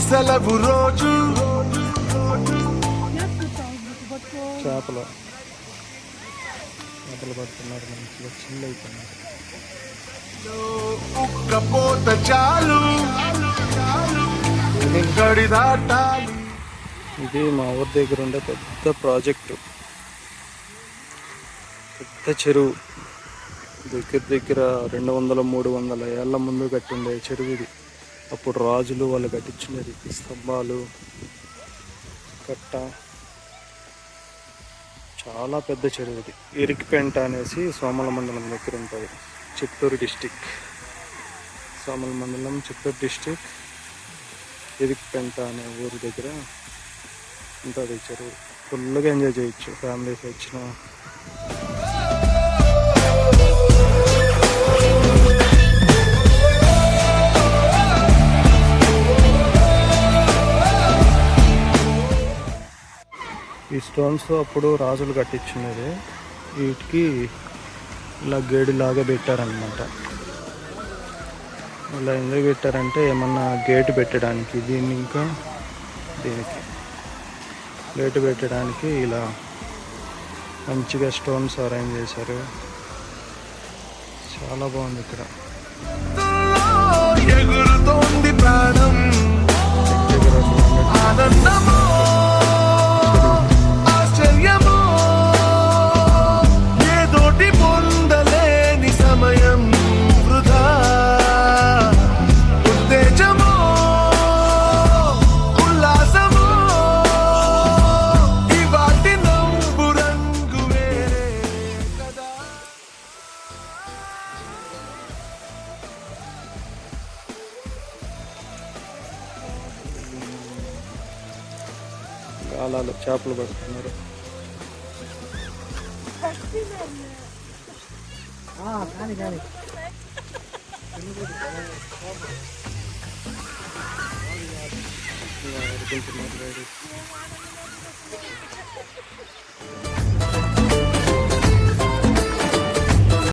సెలవు రోజు చేపలు పడుతున్నారు, మంచిగా చిల్ అవుతున్నారు. ఉక్కపోత చాలు గడి దాటాలి. ఇది మా ఊరి దగ్గర ఉండే పెద్ద ప్రాజెక్టు, పెద్ద చెరువు. దగ్గర దగ్గర 200-300 ఏళ్ళ ముందు కట్టిండే చెరువు ఇది. అప్పుడు రాజులు వాళ్ళు కట్టించుండేది. స్తంభాలు, కట్ట, చాలా పెద్ద చెరువు ఇది. ఇరికిపెంట అనేసి సోమల మండలం దగ్గర ఉంటుంది, చిత్తూరు డిస్టిక్. సోమల మండలం, చిత్తూరు డిస్టిక్, ఇరికిపెంట అనే ఊరి దగ్గర ఉంటుంది చెరువు. ఫుల్గా ఎంజాయ్ చేయొచ్చు ఫ్యామిలీస్ వచ్చిన. ఈ స్టోన్స్ అప్పుడు రాజులు కట్టించున్నది. వీటికి ఇలా గేడులాగా పెట్టారనమాట. ఇలా ఎందుకు పెట్టారంటే ఏమన్నా గేటు పెట్టడానికి, దీన్ని ఇంకా దీనికి గేటు పెట్టడానికి ఇలా మంచిగా స్టోన్స్ అరేంజ్ చేశారు. చాలా బాగుంది ఇక్కడ. ఎగురుతోంది ప్రాణం, ఆనందమో ఆశ్చర్యమో, ఏదోటి పొందలేని సమయం వృధా, ఉత్తేజమో ఉల్లాసమో, ఇవాటి నవ్వు రంగు వేరే కదా. గాలాలు చేపలు పడుతున్నారు. ఆడుకుంటున్నారు.